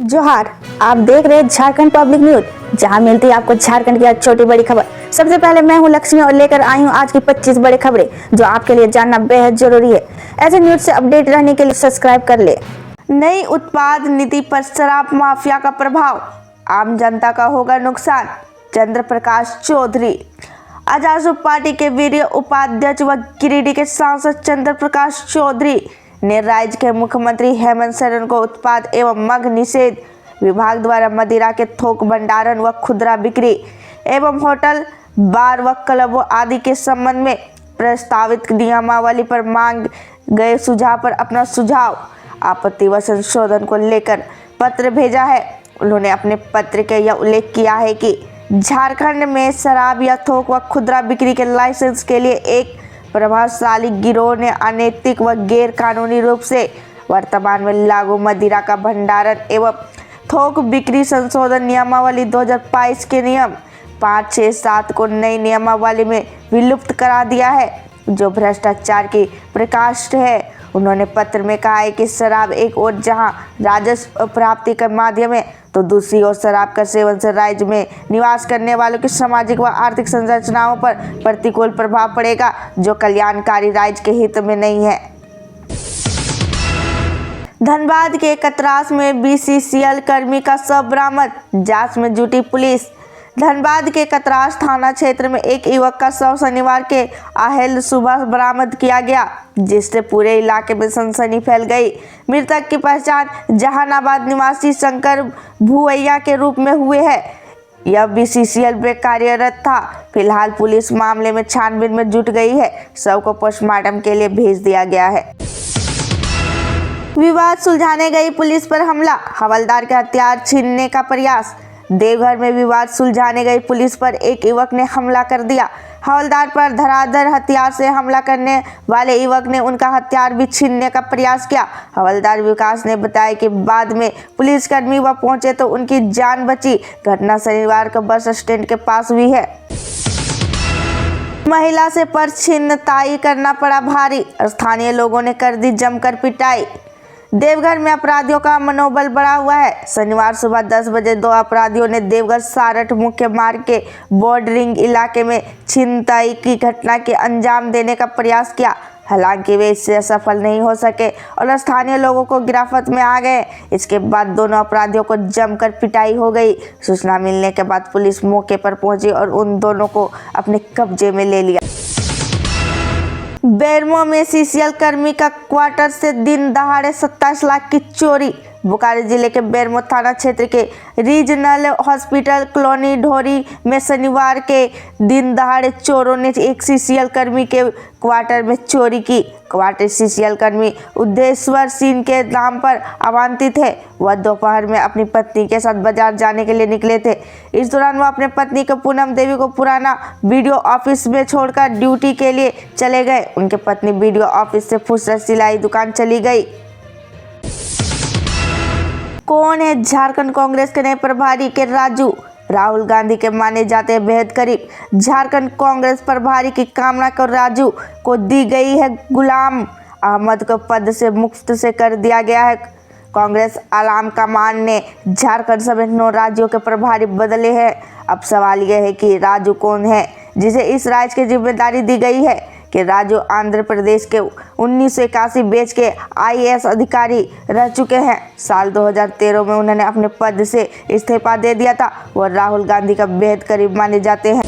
जोहार, आप देख रहे हैं झारखंड पब्लिक न्यूज, जहां मिलती है आपको झारखंड की हर छोटी बड़ी खबर। सबसे पहले मैं हूं लक्ष्मी और लेकर आई हूं आज की 25 बड़ी खबरें जो आपके लिए जानना बेहद जरूरी है। ऐसे न्यूज से अपडेट रहने के लिए सब्सक्राइब कर ले। नई उत्पाद नीति पर शराब माफिया का प्रभाव, आम जनता का होगा नुकसान। चंद्र प्रकाश चौधरी। आजासू पार्टी के वीर उपाध्यक्ष व गिरिडीह के सांसद चंद्र प्रकाश चौधरी ने राज्य के मुख्यमंत्री हेमंत सोरेन को उत्पाद एवं मद्य निषेध विभाग द्वारा मदिरा के थोक भंडारण व खुदरा बिक्री एवं होटल, बार व क्लबों आदि के संबंध में प्रस्तावित नियमावली पर मांग गए सुझाव पर अपना सुझाव, आपत्ति व संशोधन को लेकर पत्र भेजा है। उन्होंने अपने पत्र के यह उल्लेख किया है कि झारखंड में शराब या थोक व खुदरा बिक्री के लाइसेंस के लिए एक प्रभावशाली गिरोह ने अनैतिक व गैर कानूनी रूप से वर्तमान में लागू मदिरा का भंडारण एवं थोक बिक्री संशोधन नियमावली 2022 के नियम 5, 6, 7 को नई नियमावली में विलुप्त करा दिया है, जो भ्रष्टाचार की प्रकाष्ठ है। उन्होंने पत्र में कहा है कि शराब एक ओर जहां राजस्व प्राप्ति का माध्यम है, तो दूसरी ओर शराब का सेवन से राज्य में निवास करने वालों की सामाजिक व आर्थिक संरचनाओं पर प्रतिकूल प्रभाव पड़ेगा, जो कल्याणकारी राज्य के हित में नहीं है। धनबाद के कतरास में बीसीसीएल कर्मी का शव बरामद, जांच में जुटी पुलिस। धनबाद के कतरास थाना क्षेत्र में एक युवक का शव शनिवार के आहल सुबह बरामद किया गया, जिससे पूरे इलाके में सनसनी फैल गई। मृतक की पहचान जहानाबाद निवासी शंकर भुवैया के रूप में हुए है। यह बीसीसीएल में कार्यरत था। फिलहाल पुलिस मामले में छानबीन में जुट गई है। शव को पोस्टमार्टम के लिए भेज दिया गया है। विवाद सुलझाने गई पुलिस पर हमला, हवलदार के हथियार छीनने का प्रयास। देवघर में विवाद सुलझाने गई पुलिस पर एक युवक ने हमला कर दिया। हवलदार पर धराधर हथियार से हमला करने वाले युवक ने उनका हथियार भी छीनने का प्रयास किया। हवलदार विकास ने बताया कि बाद में पुलिसकर्मी वह पहुंचे तो उनकी जान बची। घटना शनिवार को बस स्टैंड के पास हुई है। महिला से पर्स छीनताई करना पड़ा भारी, स्थानीय लोगों ने कर दी जमकर पिटाई। देवघर में अपराधियों का मनोबल बढ़ा हुआ है। शनिवार सुबह 10 बजे 2 अपराधियों ने देवघर सारठ मुख्य मार्ग के बॉर्डरिंग इलाके में छीनताई की घटना के अंजाम देने का प्रयास किया। हालांकि वे इससे सफल नहीं हो सके और स्थानीय लोगों को गिरफ्त में आ गए। इसके बाद दोनों अपराधियों को जमकर पिटाई हो गई। सूचना मिलने के बाद पुलिस मौके पर पहुंची और उन दोनों को अपने कब्जे में ले लिया। बेरमो में सीसीएल कर्मी का क्वार्टर से दिन दहाड़े 27 लाख की चोरी। बोकारो जिले के बेरमो थाना क्षेत्र के रीजनल हॉस्पिटल कॉलोनी ढोरी में शनिवार के दिन दहाड़े चोरों ने एक सीसीएल कर्मी के क्वार्टर में चोरी की। क्वार्टर सीसीएल कर्मी उद्देश्वर सिंह के नाम पर आवंटित है। वह दोपहर में अपनी पत्नी के साथ बाजार जाने के लिए निकले थे। इस दौरान वह अपने पत्नी को पूनम देवी को पुराना वीडियो ऑफिस में छोड़कर ड्यूटी के लिए चले गए। उनके पत्नी वीडियो ऑफिस से फुर्सत सिलाई दुकान चली गई। कौन है झारखंड कांग्रेस के नए प्रभारी के राजू? राहुल गांधी के माने जाते हैं बेहद करीब। झारखंड कांग्रेस प्रभारी की कामना को राजू को दी गई है। गुलाम अहमद को पद से मुक्त से कर दिया गया है। कांग्रेस आलाम कमान ने झारखंड समेत 9 राज्यों के प्रभारी बदले हैं। अब सवाल यह है कि राजू कौन है जिसे इस राज्य की जिम्मेदारी दी गई है। कि राजू आंध्र प्रदेश के 1981 बैच के आईएएस अधिकारी रह चुके हैं। साल 2013 में उन्होंने अपने पद से इस्तीफा दे दिया था। वह राहुल गांधी का बेहद करीब माने जाते हैं।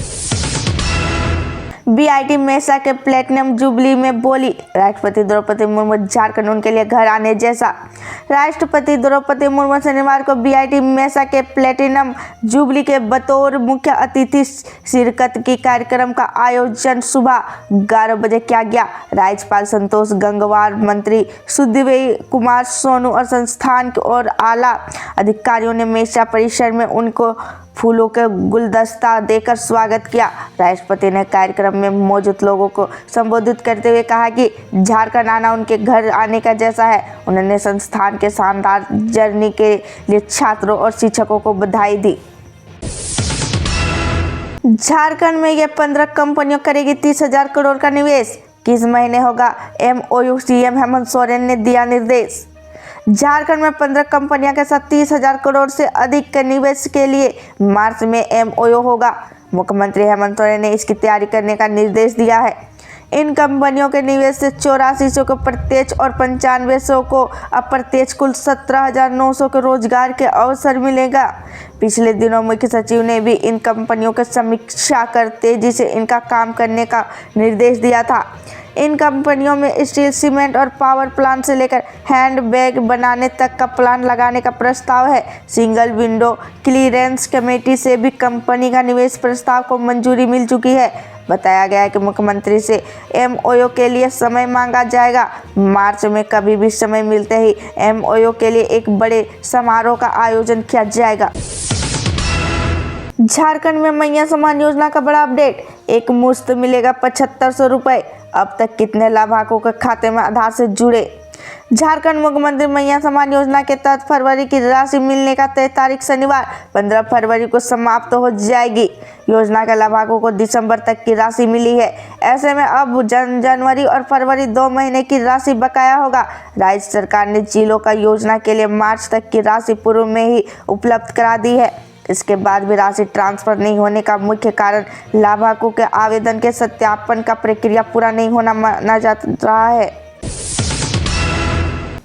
बीआईटी मेसा के प्लेटिनम जुबली में बोली, राष्ट्रपति द्रौपदी मुर्मू झारखंड उनके लिए घर आने जैसा। राष्ट्रपति द्रौपदी मुर्मू शनिवार को बीआईटी मेसा के प्लेटिनम जुबली के बतौर मुख्य अतिथि शिरकत की कार्यक्रम का आयोजन सुबह 11 बजे किया गया। राज्यपाल संतोष गंगवार, मंत्री सुधीर कुमार सोनू और संस्थान और आला अधिकारियों ने मेसा परिसर में उनको फूलों के गुलदस्ता देकर स्वागत किया। राष्ट्रपति ने कार्यक्रम में मौजूद लोगों को संबोधित करते हुए कहा कि झारखंड आना उनके घर आने का जैसा है। उन्होंने संस्थान के शानदार जर्नी के लिए छात्रों और शिक्षकों को बधाई दी। झारखंड में ये 15 कंपनियों करेगी 30,000 करोड़ का निवेश। किस महीने होगा एमओयू? सीएम हेमंत सोरेन ने दिया निर्देश। झारखंड में 15 कंपनियों के साथ 30,000 करोड़ से अधिक के निवेश के लिए मार्च में MOU होगा। मुख्यमंत्री हेमंत सोरेन ने इसकी तैयारी करने का निर्देश दिया है। इन कंपनियों के निवेश से 8400 को प्रत्यक्ष और 9500 को अप्रत्यक्ष कुल 17,900 के रोजगार के अवसर मिलेगा। पिछले दिनों मुख्य सचिव ने भी इन कंपनियों की समीक्षा कर तेजी से इनका काम करने का निर्देश दिया था। इन कंपनियों में स्टील, सीमेंट और पावर प्लांट से लेकर हैंडबैग बनाने तक का प्लांट लगाने का प्रस्ताव है। सिंगल विंडो क्लीयरेंस कमेटी से भी कंपनी का निवेश प्रस्ताव को मंजूरी मिल चुकी है। बताया गया है कि मुख्यमंत्री से MOU के लिए समय मांगा जाएगा। मार्च में कभी भी समय मिलते ही MOU के लिए एक बड़े समारोह का आयोजन किया जाएगा। झारखंड में मैया सम्मान योजना का बड़ा अपडेट, एक मुश्त मिलेगा 7500 रुपए। अब तक कितने लाभार्थियों के खाते में आधार से जुड़े? झारखंड मुख्यमंत्री मैया सम्मान योजना के तहत फरवरी की राशि मिलने का तय तारीख शनिवार 15 फरवरी को समाप्त हो जाएगी। योजना के लाभार्थियों को दिसंबर तक की राशि मिली है। ऐसे में अब जनवरी और फरवरी 2 महीने की राशि बकाया होगा। राज्य सरकार ने जिलों का योजना के लिए मार्च तक की राशि पूर्व में ही उपलब्ध करा दी है। इसके बाद भी राशि ट्रांसफर नहीं होने का मुख्य कारण लाभार्थियों के आवेदन के सत्यापन का प्रक्रिया पूरा नहीं होना माना जा रहा है।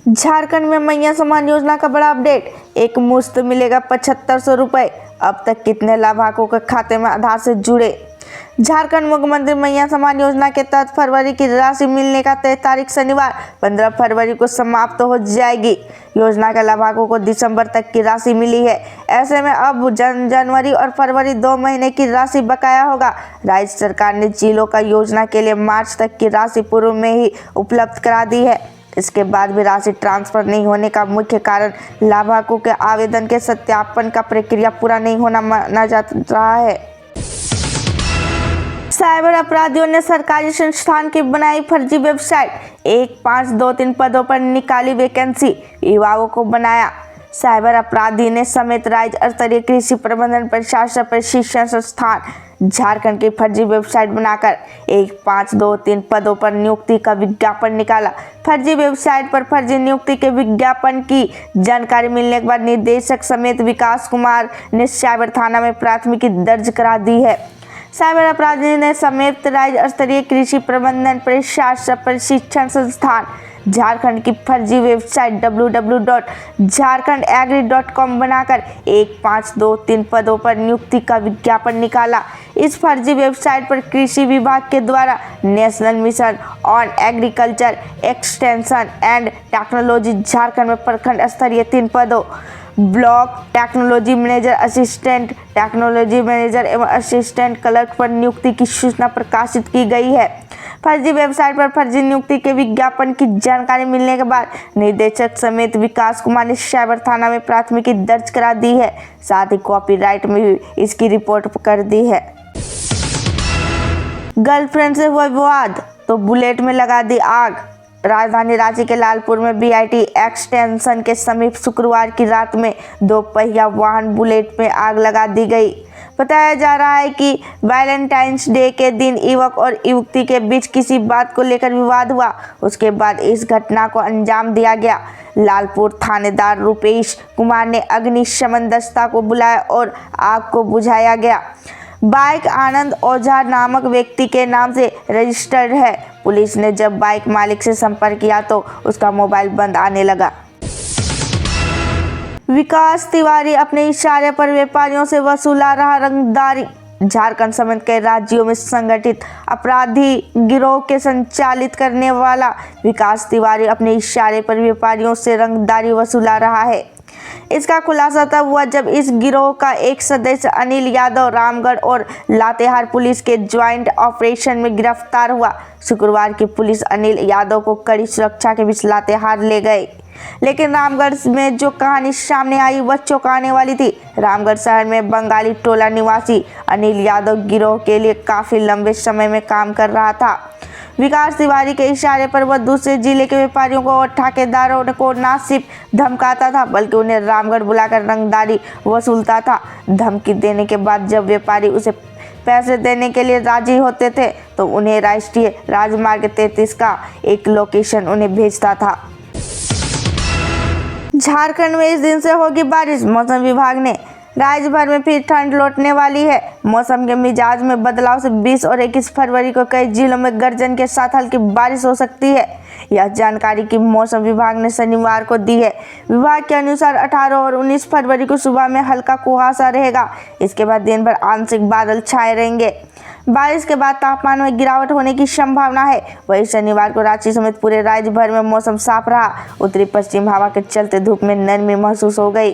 झारखंड में मैया सम्मान योजना का बड़ा अपडेट, एक मुश्त मिलेगा 7500 रुपए। अब तक कितने लाभार्थियों के खाते में आधार से जुड़े? झारखंड मुख्यमंत्री मैया सम्मान योजना के तहत फरवरी की राशि मिलने का तय तारीख शनिवार 15 फरवरी को समाप्त हो जाएगी। योजना के लाभार्थियों को दिसंबर तक की राशि मिली है। ऐसे में अब जनवरी और फरवरी 2 महीने की राशि बकाया होगा। राज्य सरकार ने जिलों का योजना के लिए मार्च तक की राशि पूर्व में ही उपलब्ध करा दी है। इसके बाद भी राशि ट्रांसफर नहीं होने का मुख्य कारण लाभार्थियों के आवेदन के सत्यापन का प्रक्रिया पूरा नहीं होना माना जा रहा है। साइबर अपराधियों ने सरकारी संस्थान की बनाई फर्जी वेबसाइट, 1523 पदों पर निकाली वैकेंसी, युवाओं को बनाया। साइबर अपराधी ने समेत राज्य स्तरीय कृषि प्रबंधन प्रशासन प्रशिक्षण संस्थान झारखंड की फर्जी वेबसाइट बनाकर 1523 पदों पर नियुक्ति का विज्ञापन निकाला। फर्जी वेबसाइट पर फर्जी नियुक्ति के विज्ञापन की जानकारी मिलने के बाद निदेशक समेत विकास कुमार ने साइबर थाना में प्राथमिकी दर्ज करा दी है। साइबर अपराधी ने समेत राज्य स्तरीय कृषि प्रबंधन प्रशासन प्रशिक्षण संस्थान झारखंड की फर्जी वेबसाइट www.jharkhandagri.com बनाकर 1523 पदों पर नियुक्ति का विज्ञापन निकाला। इस फर्जी वेबसाइट पर कृषि विभाग के द्वारा national mission on agriculture extension and technology Jharkhand में प्रखंड स्तरीय 3 पदों block technology manager, assistant technology manager एवं असिस्टेंट क्लर्क पर नियुक्ति की सूचना प्रकाशित की गई है। फर्जी वेबसाइट पर फर्जी नियुक्ति के विज्ञापन की जानकारी मिलने के बाद निदेशक समेत विकास कुमार ने साइबर थाना में प्राथमिकी दर्ज करा दी है। साथ ही कॉपीराइट में भी इसकी रिपोर्ट कर दी है। गर्लफ्रेंड से हुआ विवाद तो बुलेट में लगा दी आग। राजधानी रांची के लालपुर में BIT एक्सटेंशन के समीप शुक्रवार की रात में 2 पहिया वाहन बुलेट में आग लगा दी गई। बताया जा रहा है कि वैलेंटाइंस डे के दिन युवक और युवती के बीच किसी बात को लेकर विवाद हुआ। उसके बाद इस घटना को अंजाम दिया गया। लालपुर थानेदार रूपेश कुमार ने अग्निशमन दस्ता को बुलाया और आग को बुझाया गया। बाइक आनंद ओझा नामक व्यक्ति के नाम से रजिस्टर्ड है। पुलिस ने जब बाइक मालिक से संपर्क किया तो उसका मोबाइल बंद आने लगा। विकास तिवारी अपने इशारे पर व्यापारियों से वसूला रहा रंगदारी। झारखंड समेत कई राज्यों में संगठित अपराधी गिरोह के संचालित करने वाला विकास तिवारी अपने इशारे पर व्यापारियों से रंगदारी वसूला रहा है। इसका खुलासा तब हुआ जब इस गिरोह का एक सदस्य अनिल यादव रामगढ़ और लातेहार पुलिस के ज्वाइंट ऑपरेशन में गिरफ्तार हुआ। शुक्रवार की पुलिस अनिल यादव को कड़ी सुरक्षा के बीच लातेहार ले गए, लेकिन रामगढ़ में जो कहानी सामने आई वह चौंकाने वाली थी। रामगढ़ शहर में बंगाली टोला निवासी अनिल यादव गिरोह के लिए काफी लंबे समय में काम कर रहा था। विकास तिवारी के इशारे पर वह दूसरे जिले के व्यापारियों को और ठेकेदारों को न सिर्फ धमकाता था बल्कि उन्हें रामगढ़ बुलाकर रंगदारी वसूलता था। धमकी देने के बाद जब व्यापारी उसे पैसे देने के लिए राजी होते थे तो उन्हें राष्ट्रीय राजमार्ग 33 का एक लोकेशन उन्हें भेजता था। झारखंड में इस दिन से होगी बारिश, मौसम विभाग ने। राज्य भर में फिर ठंड लौटने वाली है। मौसम के मिजाज में बदलाव से 20 और 21 फरवरी को कई जिलों में गर्जन के साथ हल्की बारिश हो सकती है। यह जानकारी की मौसम विभाग ने शनिवार को दी है। विभाग के अनुसार 18 और 19 फरवरी को सुबह में हल्का कुहासा रहेगा। इसके बाद दिन भर आंशिक बादल छाए रहेंगे। बारिश के बाद तापमान में गिरावट होने की संभावना है। वहीं शनिवार को रांची समेत पूरे राज्य भर में मौसम साफ रहा। उत्तरी पश्चिम हवा के चलते धूप में नरमी महसूस हो गई।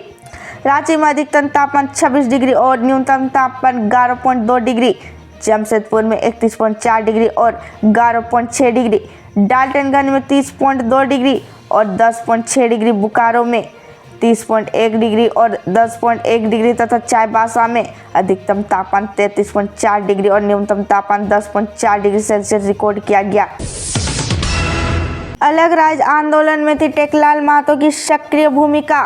रांची में अधिकतम तापमान 26 डिग्री और न्यूनतम तापमान 11.2 डिग्री, जमशेदपुर में 31.4 डिग्री और 11.6 डिग्री, डाल्टनगंज में 30.2 डिग्री और 10.6 डिग्री, बोकारो में 30.1 डिग्री और 10.1 डिग्री तथा चाईबासा में अधिकतम तापमान 33.4 डिग्री और न्यूनतम तापमान 10.4 डिग्री सेल्सियस रिकॉर्ड किया गया। अलग राज्य आंदोलन में थी टेकलाल महतो की सक्रिय भूमिका।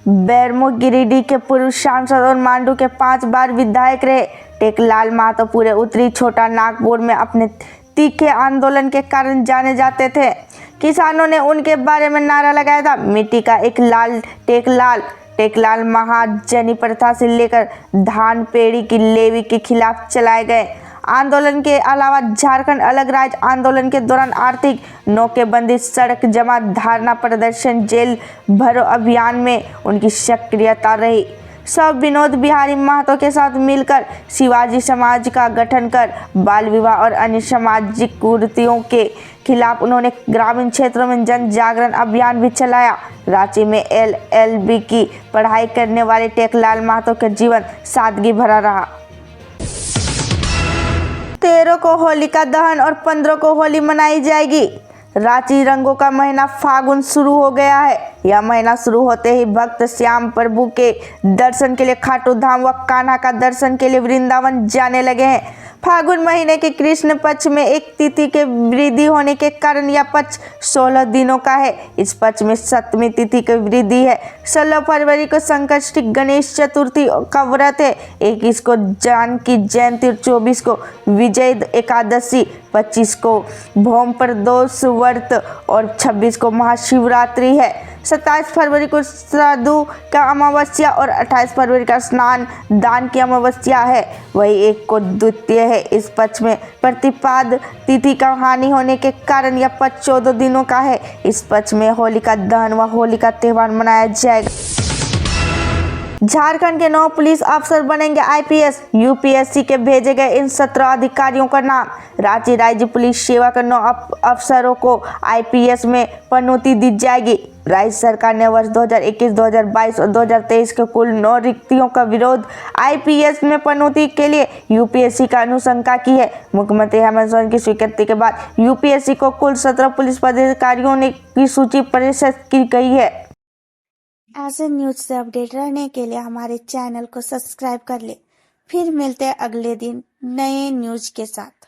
बेरमो गिरिडीह के पूर्व सांसद और मांडू के 5 बार विधायक रहे टेकलाल महतो पूरे उत्तरी छोटा नागपुर में अपने तीखे आंदोलन के कारण जाने जाते थे। किसानों ने उनके बारे में नारा लगाया था, मिट्टी का एक लाल टेकलाल। टेकलाल महाजनी प्रथा से लेकर धान पेड़ी की लेवी के खिलाफ चलाए गए आंदोलन के अलावा झारखंड अलग राज्य आंदोलन के दौरान आर्थिक नौकेबंदी, सड़क जमा, धरना प्रदर्शन, जेल भरो अभियान में उनकी सक्रियता रही। सब विनोद बिहारी महतो के साथ मिलकर शिवाजी समाज का गठन कर बाल विवाह और अन्य सामाजिक कुरीतियों के खिलाफ उन्होंने ग्रामीण क्षेत्रों में जन जागरण अभियान भी चलाया। रांची में LLB की पढ़ाई करने वाले टेकलाल महतो का जीवन सादगी भरा रहा। 13 को होलिका दहन और 15 को होली मनाई जाएगी। रांची रंगों का महीना फागुन शुरू हो गया है। यह महीना शुरू होते ही भक्त श्याम प्रभु के दर्शन के लिए खाटू धाम व कान्हा का दर्शन के लिए वृंदावन जाने लगे हैं। फागुन महीने के कृष्ण पक्ष में एक तिथि के वृद्धि होने के कारण यह पक्ष 16 दिनों का है। इस पक्ष में 7वीं तिथि की वृद्धि है। 16 फरवरी को संकष्टी गणेश चतुर्थी का व्रत है। 21 को जानकी जयंती और 24 को विजय एकादशी, 25 को भौम प्रदोष व्रत और 26 को महाशिवरात्रि है। 27 फरवरी को श्राद्धु का अमावस्या और 28 फरवरी का स्नान दान की अमावस्या है। वही 1 को द्वितीय है। इस पक्ष में प्रतिपाद तिथि का हानि होने के कारण यह पक्ष 14 दिनों का है। इस पक्ष में होलिका दहन व होली का त्यौहार मनाया जाएगा। झारखंड के 9 पुलिस अफसर बनेंगे IPS। UPSC के भेजे गए इन 17 अधिकारियों का नाम। रांची राज्य पुलिस सेवा के 9 अफसरों को IPS में पदोन्नति दी जाएगी। राज्य सरकार ने वर्ष 2021, 2022 और 2023 के कुल 9 रिक्तियों का विरोध IPS में पदोन्नति के लिए UPSC का अनुशंसा की है। मुख्यमंत्री हेमंत सोरेन की स्वीकृति के बाद UPSC को कुल 17 पुलिस पदाधिकारियों की सूची प्रकाशित की गई है। ऐसे न्यूज से अपडेट रहने के लिए हमारे चैनल को सब्सक्राइब कर ले। फिर मिलते हैं अगले दिन नए न्यूज के साथ।